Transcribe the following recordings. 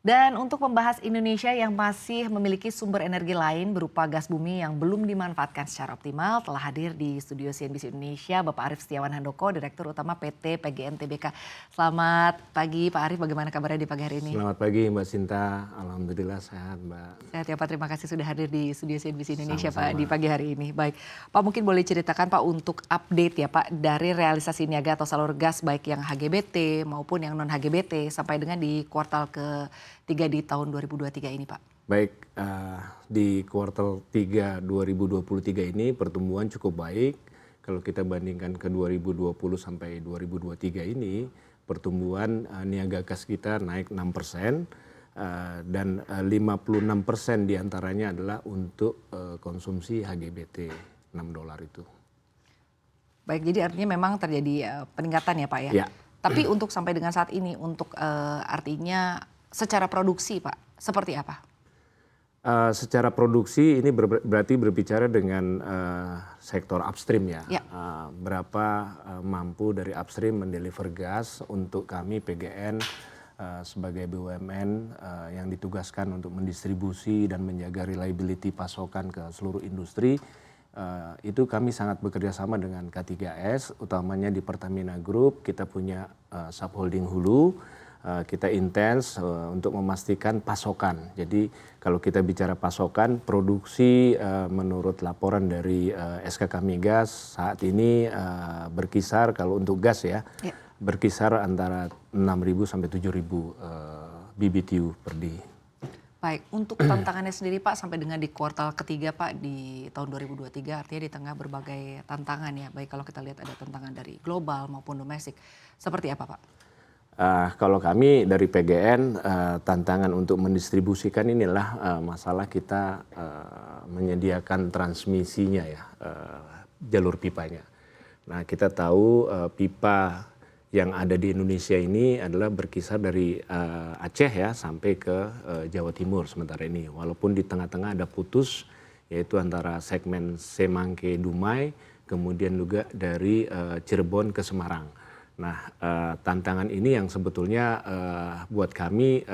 Dan untuk membahas Indonesia yang masih memiliki sumber energi lain berupa gas bumi yang belum dimanfaatkan secara optimal, telah hadir di studio CNBC Indonesia Bapak Arief Setiawan Handoko, Direktur Utama PT PGN Tbk. Selamat pagi Pak Arief, bagaimana kabarnya di pagi hari ini? Selamat pagi Mbak Sinta, alhamdulillah sehat Mbak. Sehat ya Pak, terima kasih sudah hadir di studio CNBC Indonesia Pak di Sama-sama. pagi hari ini. Baik, Pak mungkin boleh ceritakan Pak untuk update ya Pak dari realisasi niaga atau salur gas baik yang HGBT maupun yang non HGBT sampai dengan di kuartal ketiga di tahun 2023 ini Pak. Baik, di kuartal 3 2023 ini pertumbuhan cukup baik. Kalau kita bandingkan ke 2020 sampai 2023 ini, pertumbuhan niaga gas kita naik 6%. Dan 56% diantaranya adalah untuk konsumsi HGBT $6 itu. Baik, jadi artinya memang terjadi peningkatan ya Pak ya. Ya. Tapi untuk sampai dengan saat ini untuk artinya secara produksi Pak seperti apa? Secara produksi ini berarti berbicara dengan sektor upstream ya. Ya. Berapa mampu dari upstream mendeliver gas untuk kami PGN sebagai BUMN yang ditugaskan untuk mendistribusi dan menjaga reliability pasokan ke seluruh industri. Itu kami sangat bekerja sama dengan K3S, utamanya di Pertamina Group. Kita punya subholding hulu. Kita intens untuk memastikan pasokan. Jadi kalau kita bicara pasokan, produksi menurut laporan dari SKK Migas saat ini berkisar kalau untuk gas ya, berkisar antara 6.000 sampai 7.000 BBTU per day. Baik, untuk tantangannya sendiri Pak sampai dengan di kuartal ketiga Pak di tahun 2023 artinya di tengah berbagai tantangan ya. Baik kalau kita lihat ada tantangan dari global maupun domestik. Seperti apa Pak? Kalau kami dari PGN tantangan untuk mendistribusikan inilah masalah kita menyediakan transmisinya ya, jalur pipanya. Nah kita tahu pipa yang ada di Indonesia ini adalah berkisar dari Aceh ya sampai ke Jawa Timur sementara ini. Walaupun di tengah-tengah ada putus yaitu antara segmen Semangke Dumai kemudian juga dari Cirebon ke Semarang. Nah tantangan ini yang sebetulnya buat kami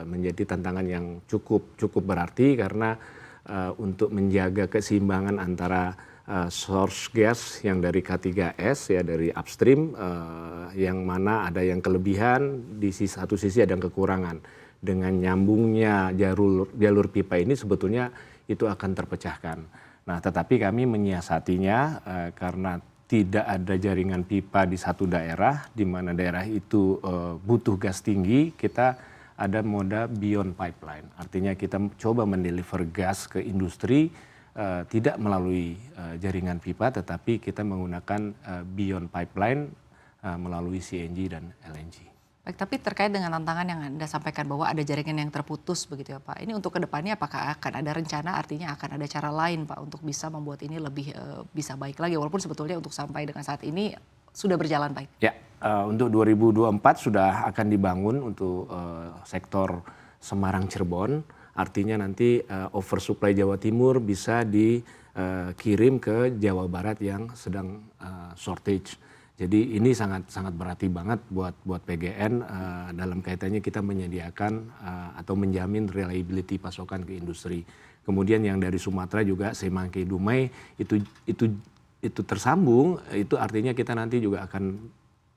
menjadi tantangan yang cukup berarti karena untuk menjaga keseimbangan antara source gas yang dari K3S ya dari upstream yang mana ada yang kelebihan di satu sisi ada yang kekurangan. Dengan nyambungnya jalur pipa ini sebetulnya itu akan terpecahkan. Nah tetapi kami menyiasatinya karena tidak ada jaringan pipa di satu daerah di mana daerah itu butuh gas tinggi, kita ada moda beyond pipeline. Artinya kita coba mendeliver gas ke industri tidak melalui jaringan pipa tetapi kita menggunakan beyond pipeline melalui CNG dan LNG. Baik, tapi terkait dengan tantangan yang Anda sampaikan bahwa ada jaringan yang terputus begitu ya Pak. Ini untuk kedepannya apakah akan ada rencana artinya akan ada cara lain Pak untuk bisa membuat ini lebih bisa baik lagi walaupun sebetulnya untuk sampai dengan saat ini sudah berjalan baik. Ya, untuk 2024 sudah akan dibangun untuk sektor Semarang Cirebon. Artinya nanti oversupply Jawa Timur bisa dikirim ke Jawa Barat yang sedang shortage. Jadi ini sangat berarti banget buat PGN dalam kaitannya kita menyediakan atau menjamin reliability pasokan ke industri. Kemudian yang dari Sumatera juga Semangke Dumai itu tersambung, itu artinya kita nanti juga akan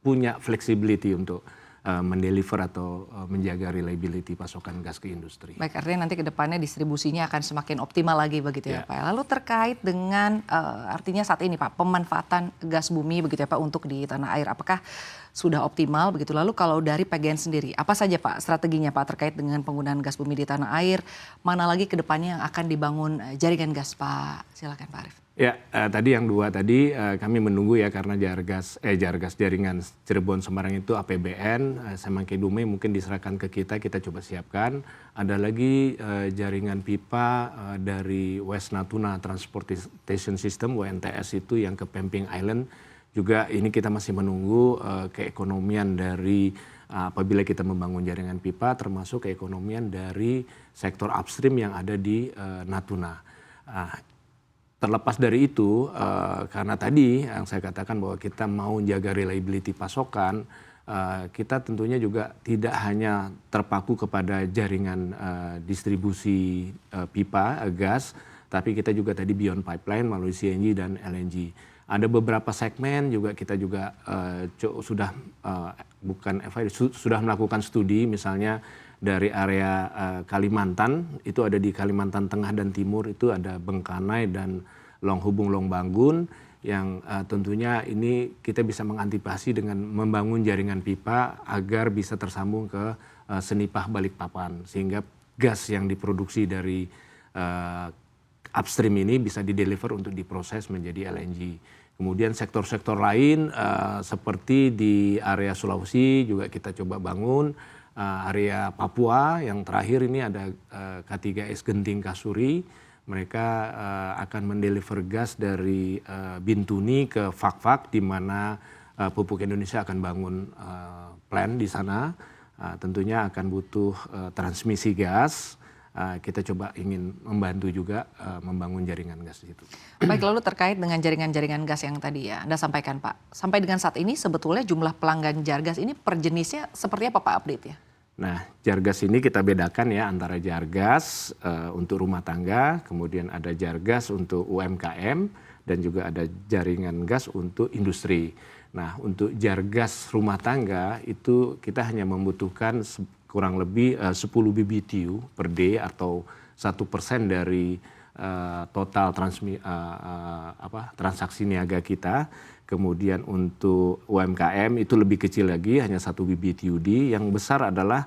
punya flexibility untuk mendeliver atau menjaga reliability pasokan gas ke industri. Baik, artinya nanti ke depannya distribusinya akan semakin optimal lagi begitu ya Pak. Lalu terkait dengan artinya saat ini Pak pemanfaatan gas bumi begitu ya Pak untuk di tanah air, apakah sudah optimal begitu? Lalu kalau dari PGN sendiri apa saja Pak strateginya Pak terkait dengan penggunaan gas bumi di tanah air? Mana lagi ke depannya yang akan dibangun jaringan gas Pak? Silakan Pak Arief. Ya, tadi yang dua tadi kami menunggu ya karena jar gas jaringan Cirebon Semarang itu APBN, Semangke Dumai mungkin diserahkan ke kita coba siapkan. Ada lagi jaringan pipa dari West Natuna Transportation System WNTS itu yang ke Pemping Island. Juga ini kita masih menunggu keekonomian dari apabila kita membangun jaringan pipa termasuk keekonomian dari sektor upstream yang ada di Natuna. Terlepas dari itu, karena tadi yang saya katakan bahwa kita mau jaga reliability pasokan, kita tentunya juga tidak hanya terpaku kepada jaringan distribusi pipa gas, tapi kita juga tadi beyond pipeline melalui CNG dan LNG. Ada beberapa segmen juga kita juga sudah sudah melakukan studi, misalnya dari area Kalimantan, itu ada di Kalimantan Tengah dan Timur, itu ada Bengkanai dan Longhubung Longbanggun, yang tentunya ini kita bisa mengantisipasi dengan membangun jaringan pipa agar bisa tersambung ke Senipah Balikpapan, sehingga gas yang diproduksi dari upstream ini bisa dideliver untuk diproses menjadi LNG. Kemudian sektor-sektor lain seperti di area Sulawesi juga kita coba bangun, area Papua yang terakhir ini ada K3S Genting Kasuri. Mereka akan mendeliver gas dari Bintuni ke Fak-Fak, di mana Pupuk Indonesia akan bangun plant di sana. Tentunya akan butuh transmisi gas. Kita coba ingin membantu juga membangun jaringan gas itu. Baik, lalu terkait dengan jaringan-jaringan gas yang tadi ya Anda sampaikan Pak, sampai dengan saat ini sebetulnya jumlah pelanggan Jargas ini per jenisnya seperti apa Pak, update ya? Nah, Jargas ini kita bedakan ya antara Jargas untuk rumah tangga, kemudian ada Jargas untuk UMKM, dan juga ada jaringan gas untuk industri. Nah, untuk Jargas rumah tangga itu kita hanya membutuhkan kurang lebih 10 BBTU per day atau 1% dari total transaksi niaga kita. Kemudian untuk UMKM itu lebih kecil lagi, hanya 1 BBTUD. Yang besar adalah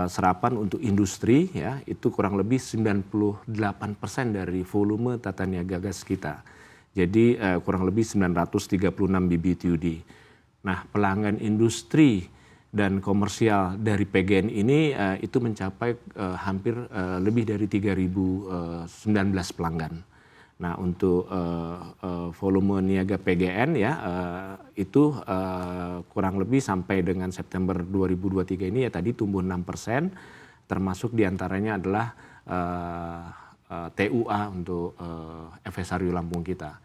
serapan untuk industri, ya, itu kurang lebih 98% dari volume tata niaga gas kita. Jadi kurang lebih 936 BBTUD. Nah, pelanggan industri dan komersial dari PGN ini itu mencapai hampir lebih dari 3.019 pelanggan. Nah, untuk volume niaga PGN ya itu kurang lebih sampai dengan September 2023 ini ya tadi tumbuh 6%, termasuk diantaranya adalah TUA untuk FSRU Lampung kita.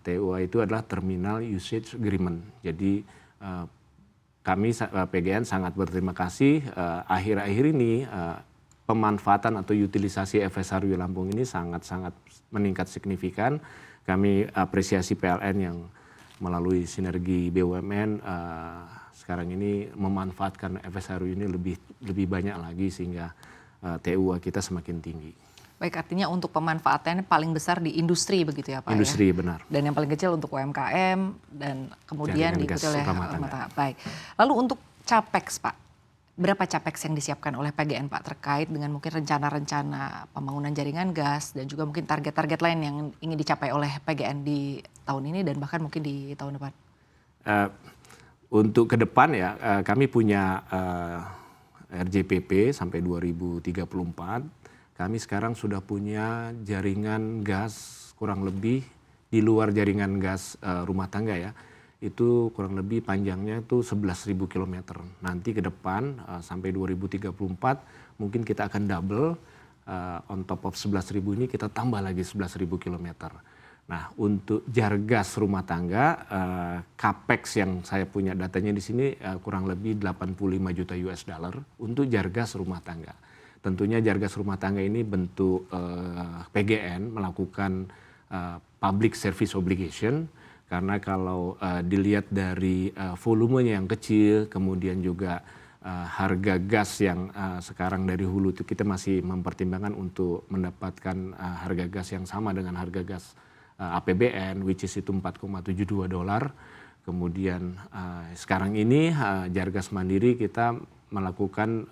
TUA itu adalah Terminal Usage Agreement. Jadi kami PGN sangat berterima kasih akhir-akhir ini pemanfaatan atau utilisasi FSRU Lampung ini sangat-sangat meningkat signifikan. Kami apresiasi PLN yang melalui sinergi BUMN sekarang ini memanfaatkan FSRU ini lebih banyak lagi sehingga TUA kita semakin tinggi. Baik, artinya untuk pemanfaatannya paling besar di industri begitu ya Pak? Industri, ya? Benar. Dan yang paling kecil untuk UMKM dan kemudian diikuti oleh rumah tangga. Baik, lalu untuk CAPEX Pak, berapa CAPEX yang disiapkan oleh PGN Pak terkait dengan mungkin rencana-rencana pembangunan jaringan gas dan juga mungkin target-target lain yang ingin dicapai oleh PGN di tahun ini dan bahkan mungkin di tahun depan? Untuk ke depan ya kami punya RJPP sampai 2034. Kami sekarang sudah punya jaringan gas kurang lebih di luar jaringan gas rumah tangga ya. Itu kurang lebih panjangnya itu 11.000 km. Nanti ke depan sampai 2034 mungkin kita akan double, on top of 11.000 ini kita tambah lagi 11.000 km. Nah, untuk Jargas rumah tangga, CAPEX yang saya punya datanya di sini kurang lebih 85 juta US dollar untuk Jargas rumah tangga. Tentunya Jargas rumah tangga ini bentuk PGN melakukan public service obligation. Karena kalau dilihat dari volumenya yang kecil, kemudian juga harga gas yang sekarang dari hulu itu kita masih mempertimbangkan untuk mendapatkan harga gas yang sama dengan harga gas APBN, which is itu $4,72. Kemudian sekarang ini Jargas Mandiri kita melakukan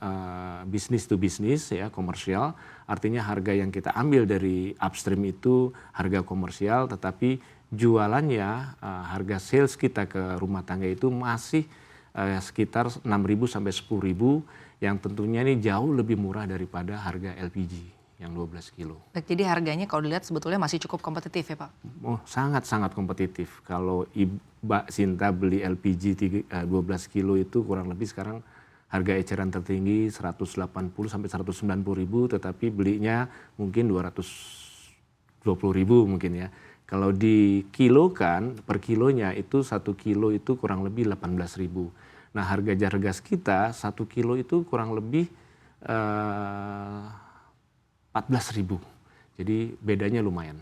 business to business ya, komersial. Artinya harga yang kita ambil dari upstream itu harga komersial, tetapi jualannya harga sales kita ke rumah tangga itu masih sekitar 6.000 sampai 10.000 yang tentunya ini jauh lebih murah daripada harga LPG yang 12 kilo. Jadi harganya kalau dilihat sebetulnya masih cukup kompetitif ya Pak? Oh, sangat-sangat kompetitif. Kalau Mbak Sinta beli LPG 12 kilo itu kurang lebih sekarang harga eceran tertinggi 180 sampai 190 ribu, tetapi belinya mungkin 220 ribu mungkin ya. Kalau di kilokan per kilonya itu 1 kilo itu kurang lebih 18 ribu. Nah harga jar gas kita 1 kilo itu kurang lebih 14.000. Jadi bedanya lumayan.